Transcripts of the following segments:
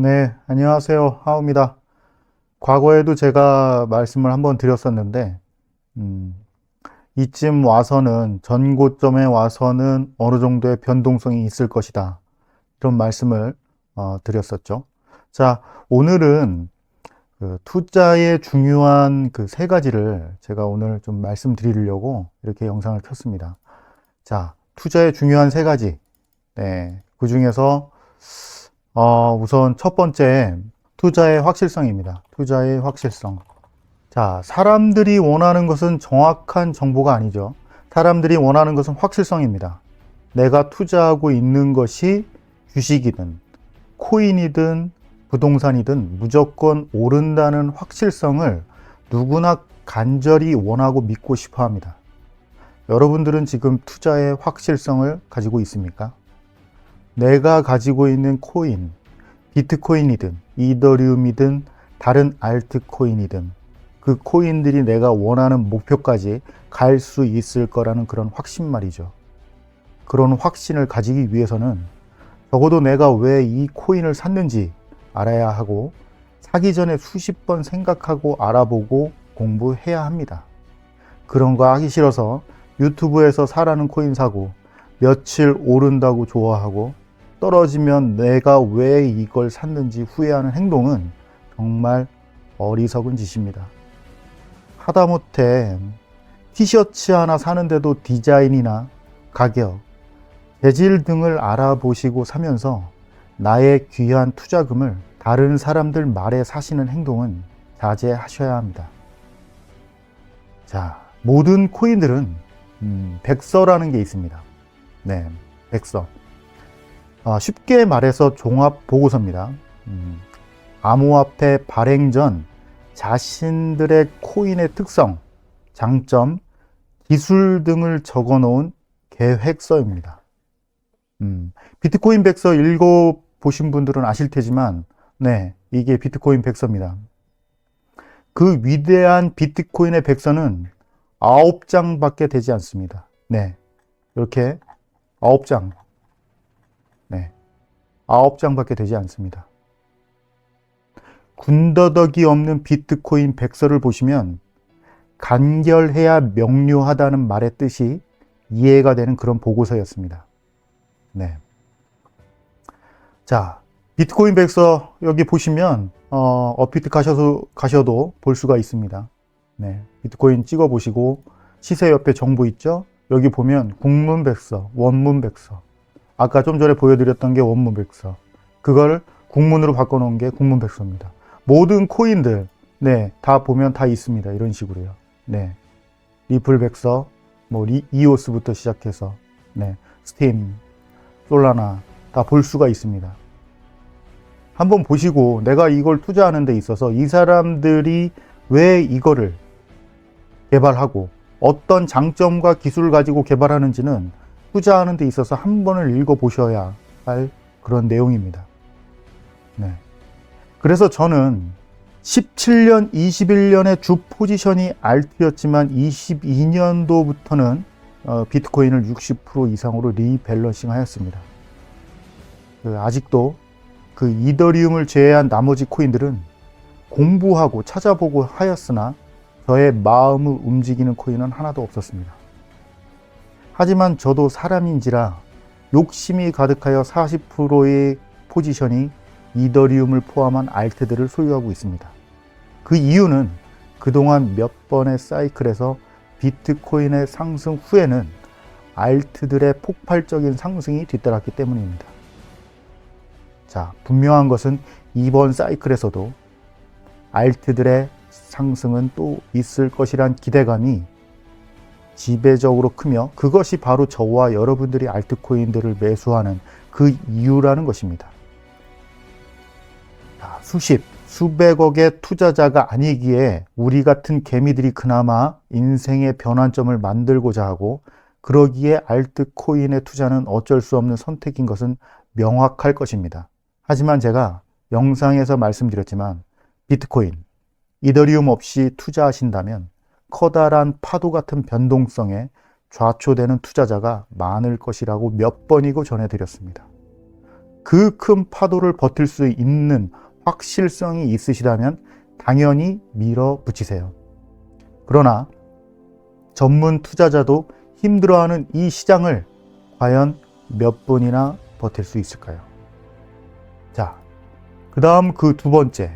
네, 안녕하세요. 하우입니다. 과거에도 제가 말씀을 한번 드렸었는데, 음, 이쯤 와서는, 전고점에 와서는 어느 정도의 변동성이 있을 것이다. 이런 말씀을 드렸었죠. 자, 오늘은 그 투자의 중요한 그 세 가지를 제가 오늘 좀 말씀드리려고 이렇게 영상을 켰습니다. 자, 투자의 중요한 세 가지. 네, 그 중에서 우선 첫 번째, 투자의 확실성입니다. 투자의 확실성. 자, 사람들이 원하는 것은 정확한 정보가 아니죠. 사람들이 원하는 것은 확실성입니다. 내가 투자하고 있는 것이 주식이든, 코인이든, 부동산이든 무조건 오른다는 확실성을 누구나 간절히 원하고 믿고 싶어 합니다. 여러분들은 지금 투자의 확실성을 가지고 있습니까? 내가 가지고 있는 코인, 비트코인이든 이더리움이든 다른 알트코인이든 그 코인들이 내가 원하는 목표까지 갈 수 있을 거라는 그런 확신 말이죠. 그런 확신을 가지기 위해서는 적어도 내가 왜 이 코인을 샀는지 알아야 하고, 사기 전에 수십 번 생각하고 알아보고 공부해야 합니다. 그런 거 하기 싫어서 유튜브에서 사라는 코인 사고, 며칠 오른다고 좋아하고, 떨어지면 내가 왜 이걸 샀는지 후회하는 행동은 정말 어리석은 짓입니다. 하다못해 티셔츠 하나 사는데도 디자인이나 가격, 재질 등을 알아보시고 사면서 나의 귀한 투자금을 다른 사람들 말에 사시는 행동은 자제하셔야 합니다. 자, 모든 코인들은 백서라는 게 있습니다. 네, 백서. 쉽게 말해서 종합 보고서입니다. 암호화폐 발행 전 자신들의 코인의 특성, 장점, 기술 등을 적어 놓은 계획서입니다. 비트코인 백서 읽어보신 분들은 아실 테지만, 네, 이게 비트코인 백서입니다. 그 위대한 비트코인의 백서는 9장밖에 되지 않습니다. 네, 이렇게 9장. 네, 9장밖에 되지 않습니다. 군더더기 없는 비트코인 백서를 보시면 간결해야 명료하다는 말의 뜻이 이해가 되는 그런 보고서였습니다. 네. 자, 비트코인 백서 여기 보시면 업비트 가셔도 볼 수가 있습니다. 네, 비트코인 찍어 보시고 시세 옆에 정보 있죠? 여기 보면 국문 백서, 원문 백서. 아까 좀 전에 보여드렸던 게 원문 백서. 그걸 국문으로 바꿔놓은 게 국문 백서입니다. 모든 코인들, 네, 다 보면 다 있습니다. 이런 식으로요. 네, 리플 백서, 뭐 이오스부터 시작해서, 네, 스팀, 솔라나 다 볼 수가 있습니다. 한번 보시고 내가 이걸 투자하는 데 있어서 이 사람들이 왜 이거를 개발하고 어떤 장점과 기술을 가지고 개발하는지는 투자하는 데 있어서 한 번을 읽어보셔야 할 그런 내용입니다. 네. 그래서 저는 17년, 21년의 주 포지션이 알트였지만 22년도부터는 비트코인을 60% 이상으로 리밸런싱 하였습니다. 아직도 그 이더리움을 제외한 나머지 코인들은 공부하고 찾아보고 하였으나 저의 마음을 움직이는 코인은 하나도 없었습니다. 하지만 저도 사람인지라 욕심이 가득하여 40%의 포지션이 이더리움을 포함한 알트들을 소유하고 있습니다. 그 이유는 그동안 몇 번의 사이클에서 비트코인의 상승 후에는 알트들의 폭발적인 상승이 뒤따랐기 때문입니다. 자, 분명한 것은 이번 사이클에서도 알트들의 상승은 또 있을 것이란 기대감이 지배적으로 크며 그것이 바로 저와 여러분들이 알트코인들을 매수하는 그 이유라는 것입니다. 수백억의 투자자가 아니기에 우리 같은 개미들이 그나마 인생의 변환점을 만들고자 하고, 그러기에 알트코인의 투자는 어쩔 수 없는 선택인 것은 명확할 것입니다. 하지만 제가 영상에서 말씀드렸지만 비트코인, 이더리움 없이 투자하신다면 커다란 파도 같은 변동성에 좌초되는 투자자가 많을 것이라고 몇 번이고 전해드렸습니다. 그 큰 파도를 버틸 수 있는 확실성이 있으시다면 당연히 밀어붙이세요. 그러나 전문 투자자도 힘들어하는 이 시장을 과연 몇 분이나 버틸 수 있을까요? 자, 그 다음 그 두 번째.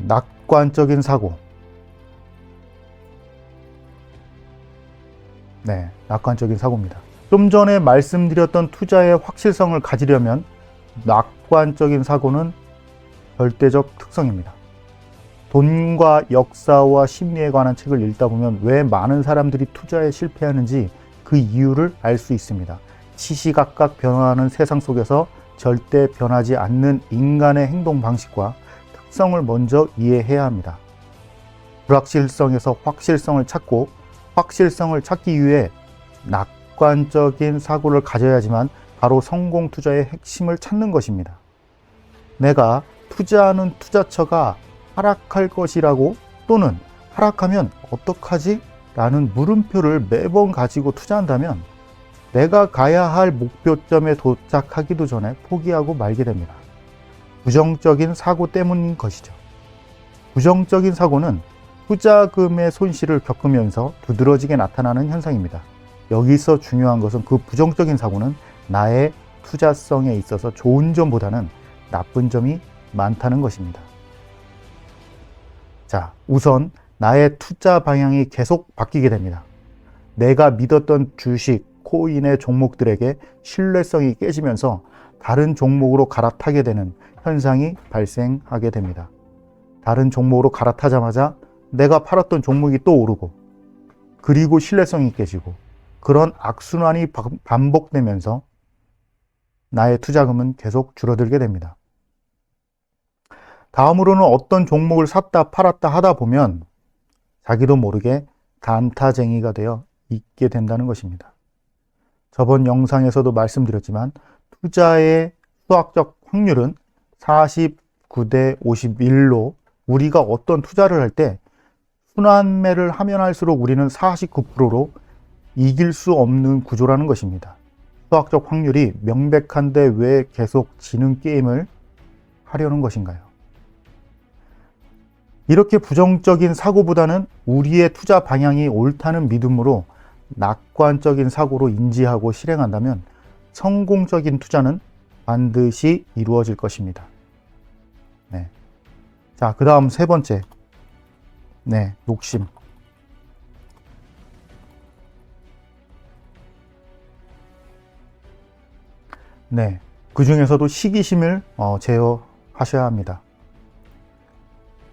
낙관적인 사고. 낙관적인 사고입니다. 좀 전에 말씀드렸던 투자의 확실성을 가지려면 낙관적인 사고는 절대적 특성입니다. 돈과 역사와 심리에 관한 책을 읽다 보면 왜 많은 사람들이 투자에 실패하는지 그 이유를 알 수 있습니다. 시시각각 변화하는 세상 속에서 절대 변하지 않는 인간의 행동 방식과 특성을 먼저 이해해야 합니다. 불확실성에서 확실성을 찾고 확실성을 찾기 위해 낙관적인 사고를 가져야지만 바로 성공 투자의 핵심을 찾는 것입니다. 내가 투자하는 투자처가 하락할 것이라고 또는 하락하면 어떡하지? 라는 물음표를 매번 가지고 투자한다면 내가 가야 할 목표점에 도착하기도 전에 포기하고 말게 됩니다. 부정적인 사고 때문인 것이죠. 부정적인 사고는 투자금의 손실을 겪으면서 두드러지게 나타나는 현상입니다. 여기서 중요한 것은 그 부정적인 사고는 나의 투자성에 있어서 좋은 점보다는 나쁜 점이 많다는 것입니다. 자, 우선 나의 투자 방향이 계속 바뀌게 됩니다. 내가 믿었던 주식, 코인의 종목들에게 신뢰성이 깨지면서 다른 종목으로 갈아타게 되는 현상이 발생하게 됩니다. 다른 종목으로 갈아타자마자 내가 팔았던 종목이 또 오르고 그리고 신뢰성이 깨지고 그런 악순환이 반복되면서 나의 투자금은 계속 줄어들게 됩니다. 다음으로는 어떤 종목을 샀다 팔았다 하다 보면 자기도 모르게 단타쟁이가 되어 있게 된다는 것입니다. 저번 영상에서도 말씀드렸지만 투자의 수학적 확률은 49대 51로 우리가 어떤 투자를 할 때 순환매를 하면 할수록 우리는 49%로 이길 수 없는 구조라는 것입니다. 수학적 확률이 명백한데 왜 계속 지는 게임을 하려는 것인가요? 이렇게 부정적인 사고보다는 우리의 투자 방향이 옳다는 믿음으로 낙관적인 사고로 인지하고 실행한다면 성공적인 투자는 반드시 이루어질 것입니다. 자, 그 다음 세 번째. 욕심. 그 중에서도 시기심을 제어하셔야 합니다.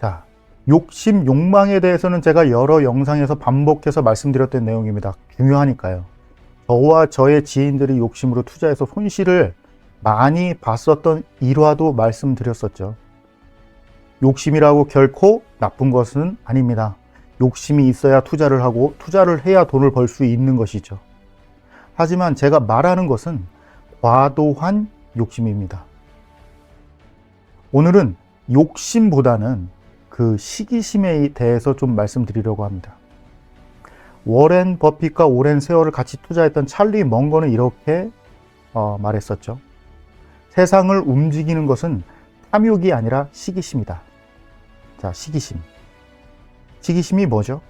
자, 욕심, 욕망에 대해서는 제가 여러 영상에서 반복해서 말씀드렸던 내용입니다. 중요하니까요. 저와 저의 지인들이 욕심으로 투자해서 손실을 많이 봤었던 일화도 말씀드렸었죠. 욕심이라고 결코 나쁜 것은 아닙니다. 욕심이 있어야 투자를 하고 투자를 해야 돈을 벌 수 있는 것이죠. 하지만 제가 말하는 것은 과도한 욕심입니다. 오늘은 욕심보다는 그 시기심에 대해서 좀 말씀드리려고 합니다. 워렌 버핏과 오랜 세월을 같이 투자했던 찰리 멍거는 이렇게 말했었죠. 세상을 움직이는 것은 탐욕이 아니라 시기심이다. 자, 시기심. 시기심이 뭐죠?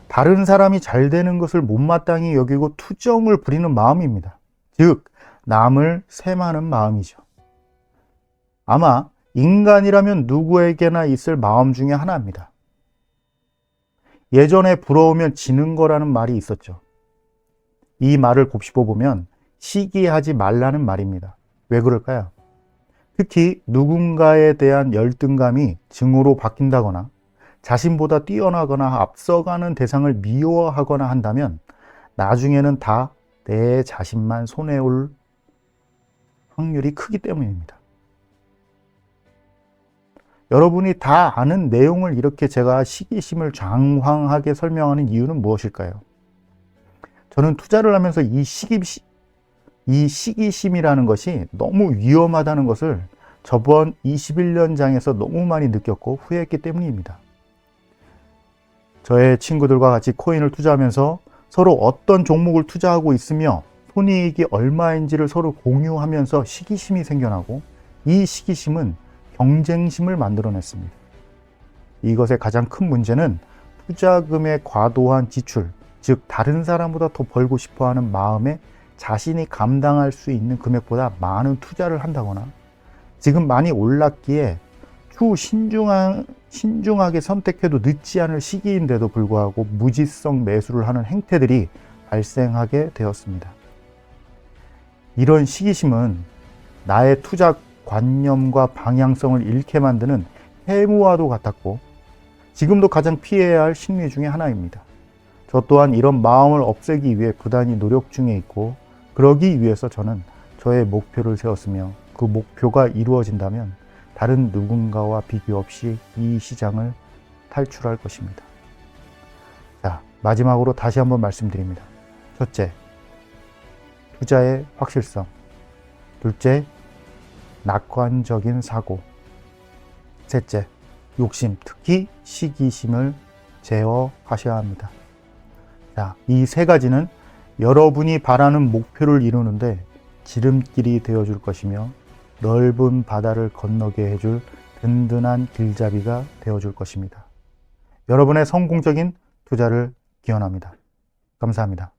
다른 사람이 잘 되는 것을 못마땅히 여기고 투정을 부리는 마음입니다. 즉, 남을 세마는 마음이죠. 아마 인간이라면 누구에게나 있을 마음 중에 하나입니다. 예전에 부러우면 지는 거라는 말이 있었죠. 이 말을 곱씹어 보면 시기하지 말라는 말입니다. 왜 그럴까요? 특히 누군가에 대한 열등감이 증오로 바뀐다거나 자신보다 뛰어나거나 앞서가는 대상을 미워하거나 한다면 나중에는 다 내 자신만 손해올 확률이 크기 때문입니다. 여러분이 다 아는 내용을 이렇게 제가 시기심을 장황하게 설명하는 이유는 무엇일까요? 저는 투자를 하면서 이 시기심이라는 것이 너무 위험하다는 것을 저번 21년장에서 너무 많이 느꼈고 후회했기 때문입니다. 저의 친구들과 같이 코인을 투자하면서 서로 어떤 종목을 투자하고 있으며 손익이 얼마인지를 서로 공유하면서 시기심이 생겨나고, 이 시기심은 경쟁심을 만들어냈습니다. 이것의 가장 큰 문제는 투자금의 과도한 지출, 즉 다른 사람보다 더 벌고 싶어하는 마음에 자신이 감당할 수 있는 금액보다 많은 투자를 한다거나, 지금 많이 올랐기에 추후 신중하게 선택해도 늦지 않을 시기인데도 불구하고 무지성 매수를 하는 행태들이 발생하게 되었습니다. 이런 시기심은 나의 투자 관념과 방향성을 잃게 만드는 해무와도 같았고, 지금도 가장 피해야 할 심리 중에 하나입니다. 저 또한 이런 마음을 없애기 위해 부단히 노력 중에 있고, 그러기 위해서 저는 저의 목표를 세웠으며, 그 목표가 이루어진다면 다른 누군가와 비교 없이 이 시장을 탈출할 것입니다. 자, 마지막으로 다시 한번 말씀드립니다. 첫째, 투자의 확실성. 둘째, 낙관적인 사고. 셋째, 욕심, 특히 시기심을 제어하셔야 합니다. 자, 이 세 가지는 여러분이 바라는 목표를 이루는데 지름길이 되어줄 것이며, 넓은 바다를 건너게 해줄 든든한 길잡이가 되어줄 것입니다. 여러분의 성공적인 투자를 기원합니다. 감사합니다.